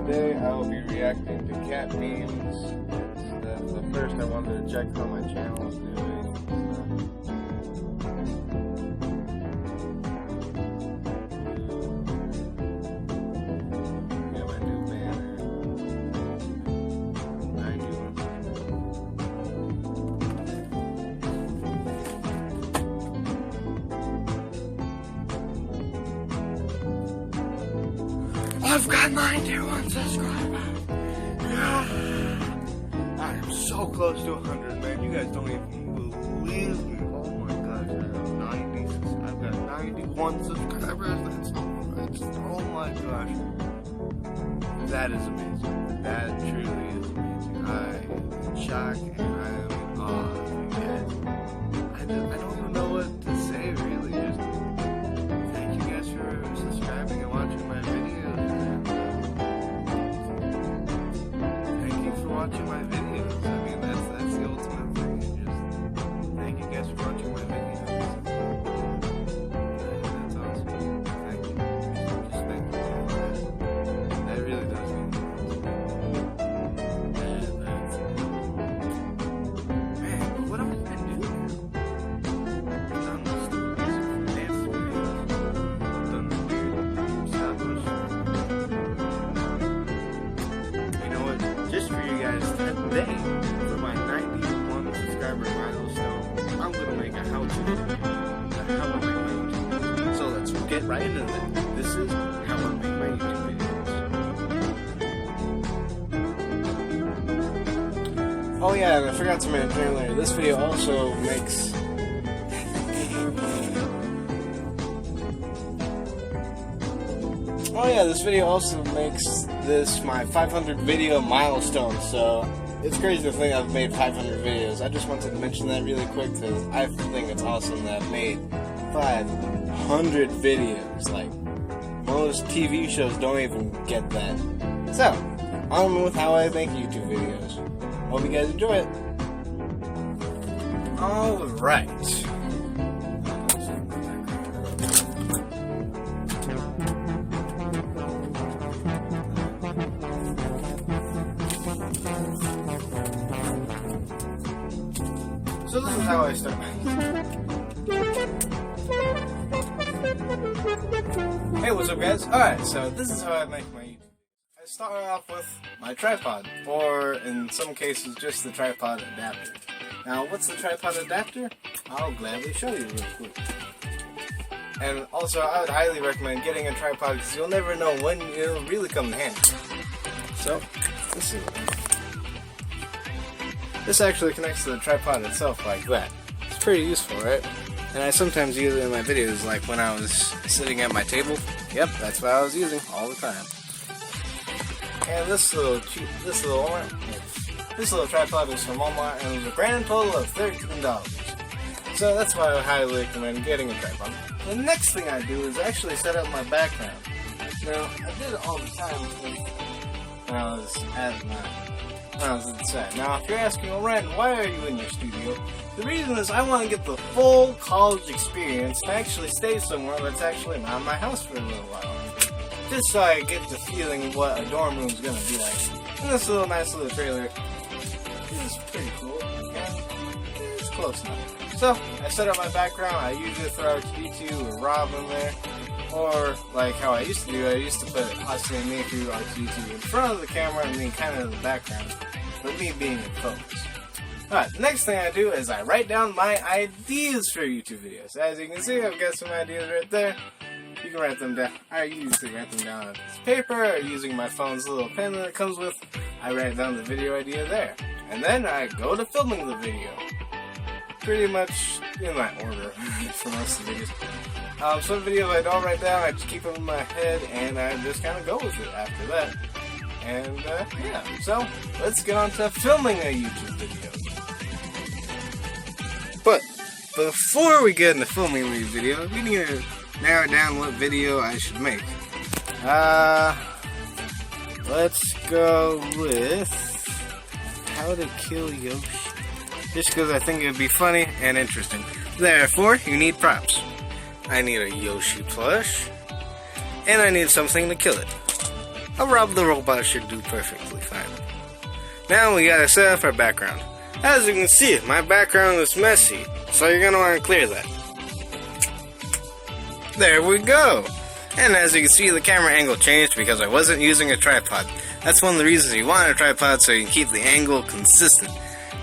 Today I will be reacting to cat memes. The first I wanted to check how my channel is doing. Yeah, my new banner. 91. I've got 91 subscribers. I am so close to 100, man. You guys don't even believe me. Oh my gosh, I've got 91 subscribers. Oh my gosh. That is amazing. That truly is amazing. I am in shock and I am in awe of you guys. I don't even know what to say, really. Just thank you guys for subscribing and watching my videos. Watching my videos. I mean, that's the ultimate thing. Just thank you guys for watching my videos. That's awesome. Thank you. Just thank you. That really does mean a lot to me. Man, but what am I gonna do now? I've done the stories, dance videos, I've done the weird stop motion. You know what? Just for you guys today, for my 91 subscriber milestone, I'm gonna make a how-to video. How I make my YouTube videos. So let's get right into that. This is how I make my YouTube videos. Oh yeah, and I forgot to mention earlier, this video also makes... Oh yeah, this video also makes this my 500 video milestone, so it's crazy to think I've made 500 videos. I just wanted to mention that really quick because I think it's awesome that I've made 500 videos. Like, most TV shows don't even get that. So, on with how I make YouTube videos. Hope you guys enjoy it. Alright. So this is how I start my Hey, what's up guys? Alright, so this is how I make my YouTube. I start off with my tripod, or in some cases just the tripod adapter. Now what's the tripod adapter? I'll gladly show you real quick. And also I would highly recommend getting a tripod because you'll never know when it'll really come in handy. So, this is This actually connects to the tripod itself like that. It's pretty useful, right? And I sometimes use it in my videos, like when I was sitting at my table. Yep, that's what I was using all the time. And this little tripod is from Walmart, and it was a grand total of $13. So that's why I would highly recommend getting a tripod. The next thing I do is actually set up my background. Now, I did it all the time when I was at the set. Now, if you're asking, well, Ryan, why are you in your studio? The reason is I want to get the full college experience and actually stay somewhere that's actually not my house for a little while. Just so I get the feeling what a dorm room is going to be like. And this nice little trailer is pretty cool. Okay? It's close enough. So, I set up my background. I usually throw R2D2 or Rob in there. Or, like how I used to do, I used to put Austin and me through R2D2 in front of the camera and me kind of in the background, but me being in focus. Alright, the next thing I do is I write down my ideas for YouTube videos. As you can see, I've got some ideas right there. You can write them down. I usually write them down on this paper, or using my phone's little pen that it comes with. I write down the video idea there. And then I go to filming the video. Pretty much in my order for most of the videos. Some videos I don't write down, I just keep them in my head, and I just kind of go with it after that. And, yeah. So, let's get on to filming a YouTube video. But, before we get into filming these videos, we need to narrow down what video I should make. Well, let's go with how to kill Yoshi. Just because I think it would be funny and interesting. Therefore, you need props. I need a Yoshi plush, and I need something to kill it. A Rob the Robot should do perfectly fine. Now we gotta set up our background. As you can see, my background is messy, so you're gonna want to clear that. There we go! And as you can see, the camera angle changed because I wasn't using a tripod. That's one of the reasons you want a tripod, so you can keep the angle consistent.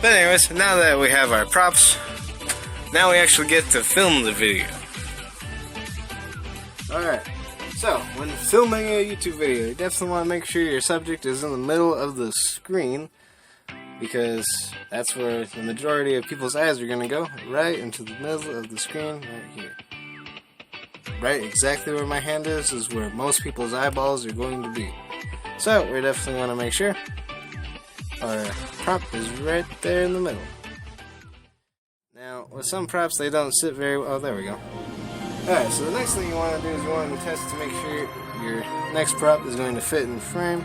But anyways, now that we have our props, now we actually get to film the video. Alright, so when filming a YouTube video, you definitely want to make sure your subject is in the middle of the screen, because that's where the majority of people's eyes are going to go, right into the middle of the screen, right here. Right exactly where my hand is where most people's eyeballs are going to be. So we definitely want to make sure our prop is right there in the middle. Now, with some props, they don't sit very well. Oh, there we go. Alright, so the next thing you want to do is you want to test to make sure your next prop is going to fit in frame.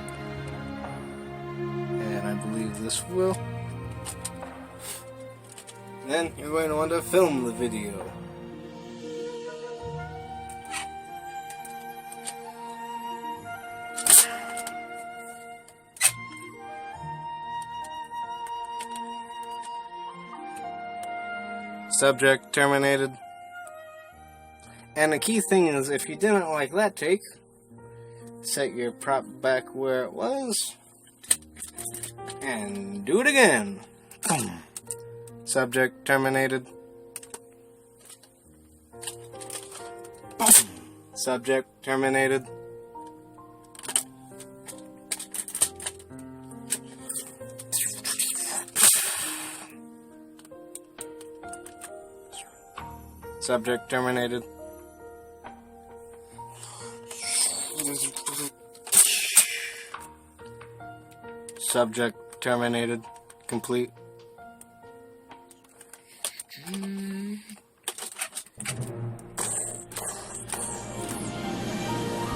And I believe this will. Then you're going to want to film the video. Subject terminated. And the key thing is, if you didn't like that take, set your prop back where it was and do it again. Subject terminated. Subject terminated. Subject terminated. Subject terminated. Complete.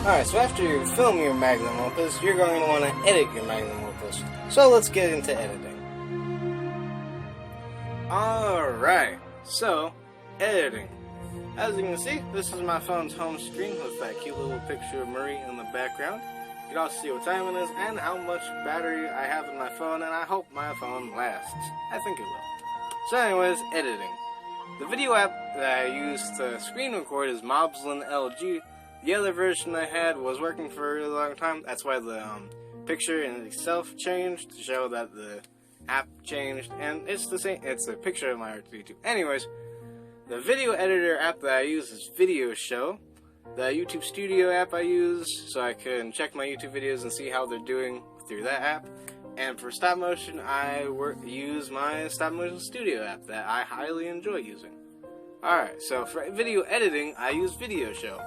Alright, so after you film your magnum opus, you're going to want to edit your magnum opus. So let's get into editing. Alright, so editing. As you can see, this is my phone's home screen with that cute little picture of Marie in the background. You can also see what time it is and how much battery I have in my phone, and I hope my phone lasts. I think it will. So anyways, editing. The video app that I use to screen record is Mobslin LG. The other version I had was working for a really long time. That's why the picture in itself changed to show that the app changed, and it's the same. It's a picture of my R2D2. Anyways, the video editor app that I use is Video Show. The YouTube Studio app I use so I can check my YouTube videos and see how they're doing through that app. And for stop motion, I use my Stop Motion Studio app that I highly enjoy using. Alright, so for video editing, I use Video Show.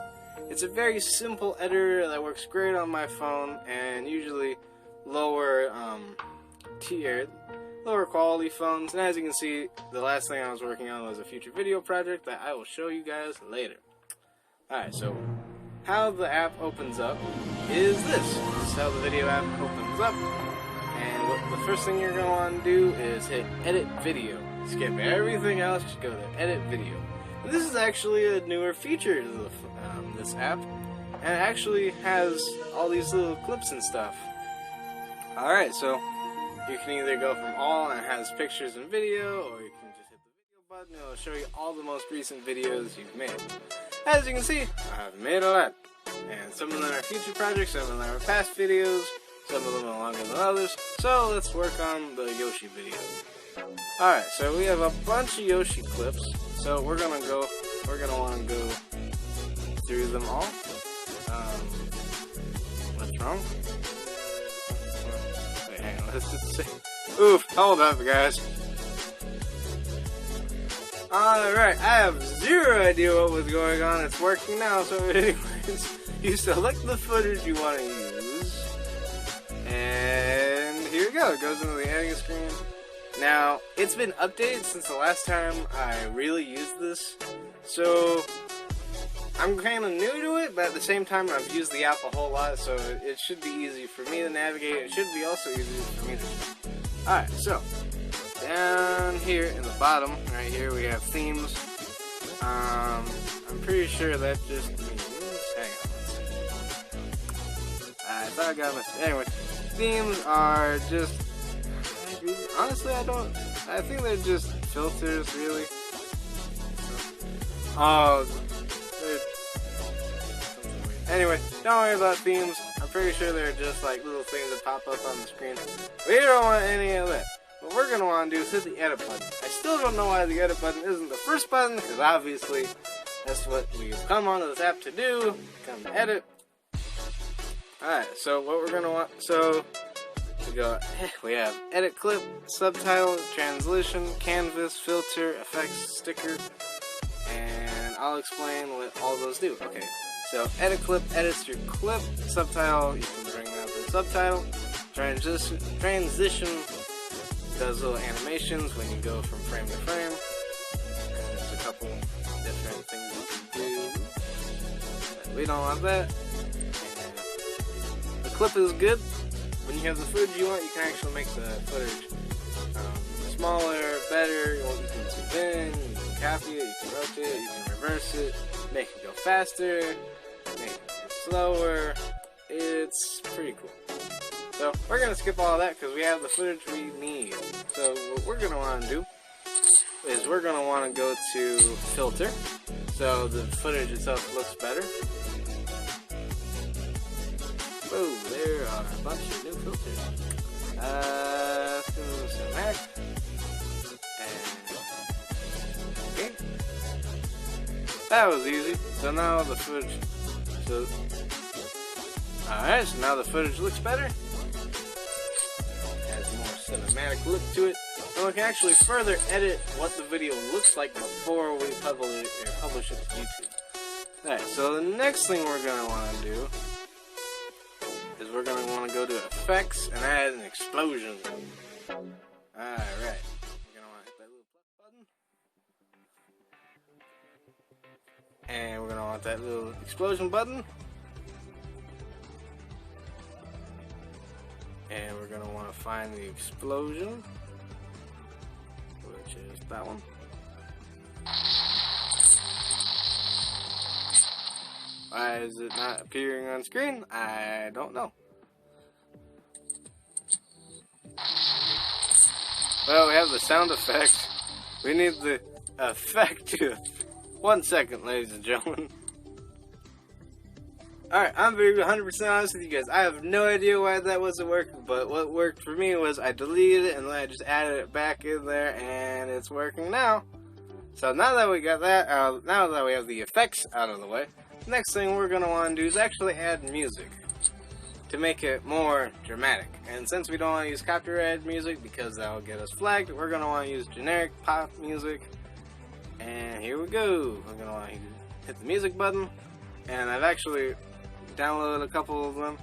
It's a very simple editor that works great on my phone, and usually lower lower quality phones. And as you can see, the last thing I was working on was a future video project that I will show you guys later. Alright, so how the app opens up is this. This is how the video app opens up. And the first thing you're going to want to do is hit Edit Video. Skip everything else, just go to Edit Video. And this is actually a newer feature to this app. And it actually has all these little clips and stuff. Alright, so you can either go from all and it has pictures and video, or you can just hit the video button and it'll show you all the most recent videos you've made. As you can see, I've made a lot. And some of them are future projects, some of them are past videos, some of them are longer than others. So let's work on the Yoshi video. Alright, so we have a bunch of Yoshi clips. So we're gonna want to go through them all. What's wrong? Wait, hang on, let's just say. Oof, hold up, guys. Alright, I have zero idea what was going on. It's working now, so anyways, you select the footage you want to use. And here we go. It goes into the editing screen. Now, it's been updated since the last time I really used this. So, I'm kind of new to it, but at the same time, I've used the app a whole lot, so it should be easy for me to navigate. It should be also easy for me to... Alright, so, down here in the bottom, right here, we have themes. I'm pretty sure that just means... Hang on. I thought I got my... Anyway, themes are just... Honestly, I think they're just filters, really. Oh... Anyway, don't worry about themes. I'm pretty sure they're just like little things that pop up on the screen. We don't want any of that. What we're going to want to do is hit the edit button. I still don't know why the edit button isn't the first button, because obviously that's what we've come onto this app to do. Come to edit. Alright, so what we're going to want, so we have edit clip, subtitle, translation, canvas, filter, effects, sticker, and I'll explain what all those do. Okay. So, edit clip edits your clip. Subtitle, you can bring up the subtitle. Transition does little animations when you go from frame to frame. And there's a couple different things you can do. But we don't want that. And the clip is good. When you have the footage you want, you can actually make the footage smaller, better. You can zoom in, you can copy it, you can rotate it, you can reverse it, make it go faster. Make it slower. It's pretty cool. So we're going to skip all of that because we have the footage we need. So what we're going to want to do is we're going to want to go to filter so the footage itself looks better. Whoa, there are a bunch of new filters. Let's do cinematic. And okay. That was easy. So now the footage. Alright, so now the footage looks better. Has more cinematic look to it. And we can actually further edit what the video looks like before we publish it to YouTube. Alright, so the next thing we're going to want to do is we're going to want to go to effects and add an explosion. Alright, we're going to want to hit that little plus button. And we're going to want that little explosion button. And we're going to want to find the explosion, which is that one. Why is it not appearing on screen? I don't know. Well, we have the sound effect. We need the effect to... 1 second, ladies and gentlemen. Alright, I'm being 100% honest with you guys. I have no idea why that wasn't working, but what worked for me was I deleted it and then I just added it back in there and it's working now. So now that we got that, now that we have the effects out of the way, the next thing we're going to want to do is actually add music to make it more dramatic. And since we don't want to use copyrighted music because that will get us flagged, we're going to want to use generic pop music. And here we go. We're going to want to hit the music button. And I've actually downloaded a couple of them.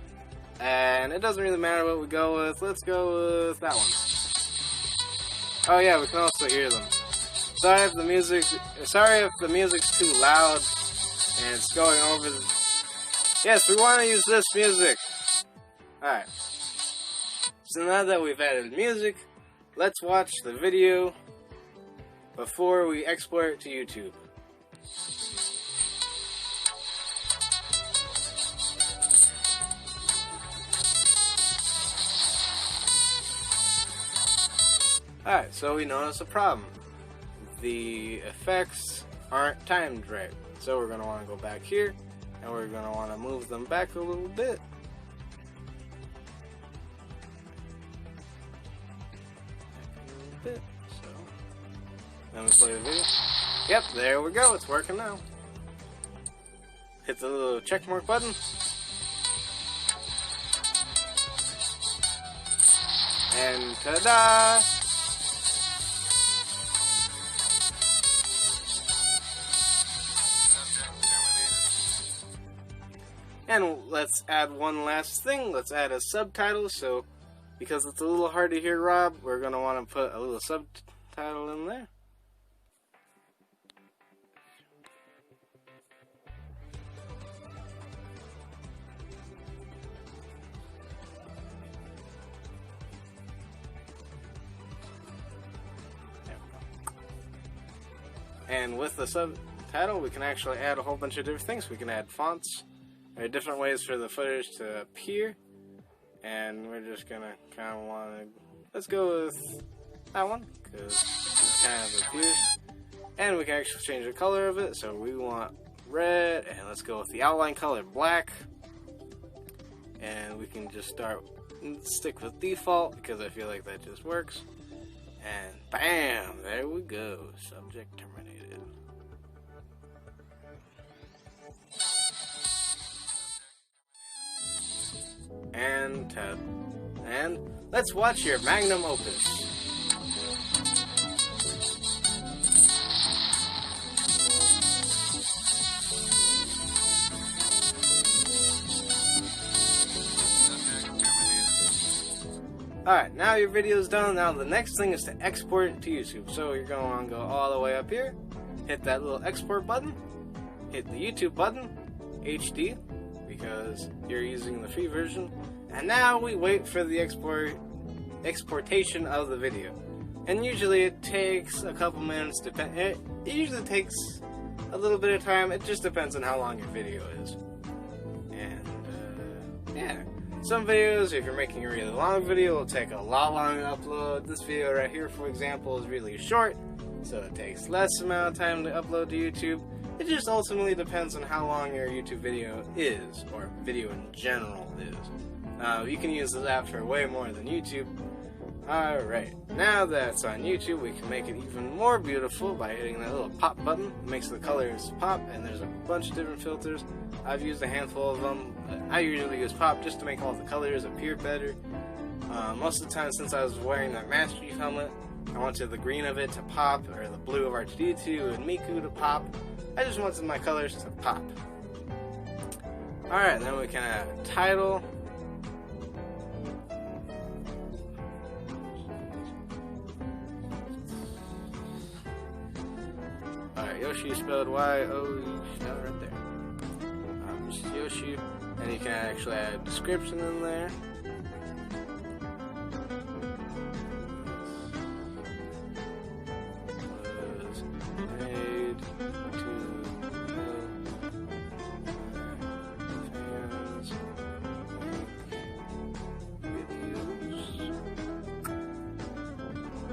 And it doesn't really matter what we go with. Let's go with that one. Oh yeah, we can also hear them. Sorry if the music's too loud and it's going over the... Yes, we want to use this music. Alright. So now that we've added music, let's watch the video before we export it to YouTube. Alright, so we notice a problem. The effects aren't timed right. So we're going to want to go back here, and we're going to want to move them back a little bit. So, let me play the video. Yep, there we go. It's working now. Hit the little check mark button. And ta-da! And let's add one last thing. Let's add a subtitle. So, because it's a little hard to hear Rob, we're going to want to put a little subtitle in there. And with the subtitle, we can actually add a whole bunch of different things. We can add fonts. There are different ways for the footage to appear. And we're just gonna kind of want to, let's go with that one, because it kind of appears. And we can actually change the color of it, so we want red, and let's go with the outline color black. And we can just stick with default, because I feel like that just works. And bam, there we go, subject terminated. And tab. And let's watch your magnum opus. Alright, now your video is done. Now the next thing is to export it to YouTube. So you're going to want to go all the way up here, hit that little export button, hit the YouTube button, HD, because you're using the free version. And now we wait for the exportation of the video. And usually it takes a couple minutes. It usually takes a little bit of time. It just depends on how long your video is. And yeah. Some videos, if you're making a really long video, will take a lot longer to upload. This video right here, for example, is really short, so it takes less amount of time to upload to YouTube. It just ultimately depends on how long your YouTube video is, or video in general is. You can use this app for way more than YouTube. Alright, now that it's on YouTube, we can make it even more beautiful by hitting that little pop button. It makes the colors pop, and there's a bunch of different filters. I've used a handful of them. I usually use pop just to make all the colors appear better. Most of the time, since I was wearing that Master Chief helmet, I wanted the green of it to pop, or the blue of R2-D2 and Miku to pop. I just wanted my colors to pop. Alright, then we can add a title. Alright, Yoshi spelled Y-O-U, right there. This is Yoshi, and you can actually add a description in there. Was made to fans videos.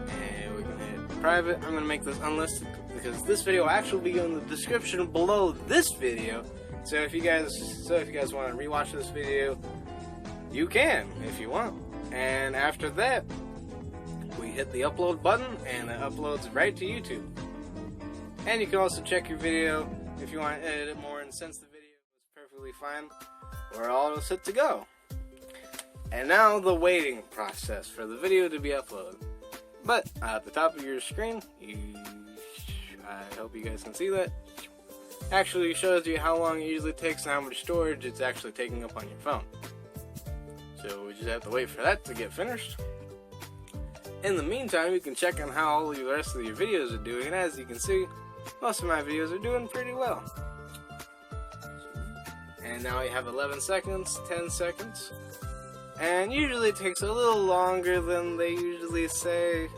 And we can hit private. I'm going to make this unlisted because this video will actually be in the description below this video. So if you guys want to rewatch this video, you can if you want. And after that, we hit the upload button, and it uploads right to YouTube. And you can also check your video if you want to edit it more. And since the video is perfectly fine, we're all set to go. And now the waiting process for the video to be uploaded. But at the top of your screen, I hope you guys can see that. Actually shows you how long it usually takes and how much storage it's actually taking up on your phone. So we just have to wait for that to get finished. In the meantime, you can check on how all the rest of your videos are doing, and as you can see, most of my videos are doing pretty well. And now we have 11 seconds, 10 seconds, and usually it takes a little longer than they usually say,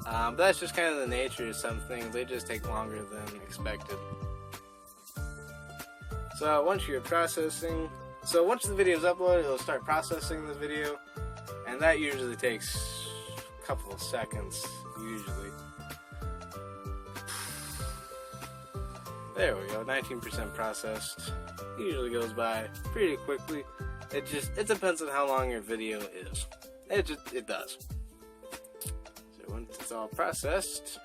but that's just kind of the nature of some things. They just take longer than expected. So once the video is uploaded, it'll start processing the video, and that usually takes a couple of seconds, usually. There we go, 19% processed. Usually goes by pretty quickly. It depends on how long your video is. It does. So once it's all processed,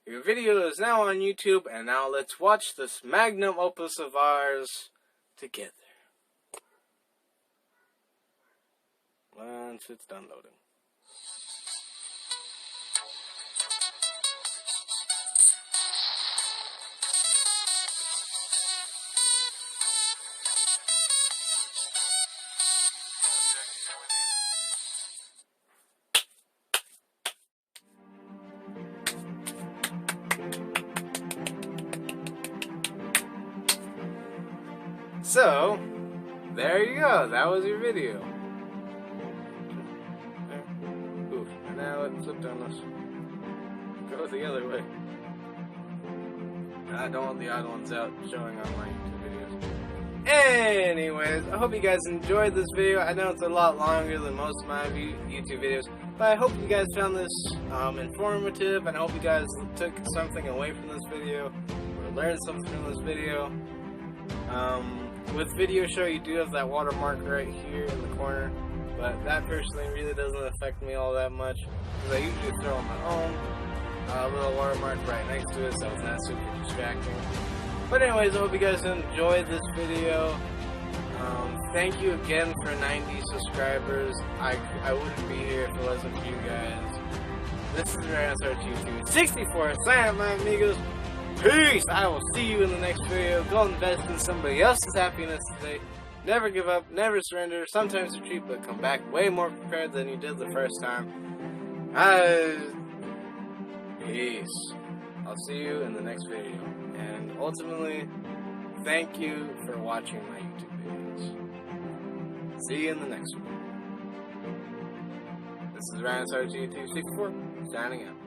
your video is now on YouTube, and now let's watch this magnum opus of ours together. Once it's done loading. So, there you go. That was your video. Oof. And now let's Slip down this. Go the other way. I don't want the odd ones out showing on my YouTube videos. Anyways, I hope you guys enjoyed this video. I know it's a lot longer than most of my YouTube videos, but I hope you guys found this informative, and I hope you guys took something away from this video, or learned something from this video. With Video Show, you do have that watermark right here in the corner, but that personally really doesn't affect me all that much, because I usually throw on my own. A little watermark right next to it, so it's not super distracting. But anyways, I hope you guys enjoyed this video. Thank you again for 90 subscribers. I wouldn't be here if it wasn't for you guys. This is RanSR2 64. Sign up, my amigos. Peace! I will see you in the next video. Go invest in somebody else's happiness today. Never give up, never surrender. Sometimes retreat, but come back way more prepared than you did the first time. Peace. I'll see you in the next video. And ultimately, thank you for watching my YouTube videos. See you in the next one. This is RanSR2 64, signing out.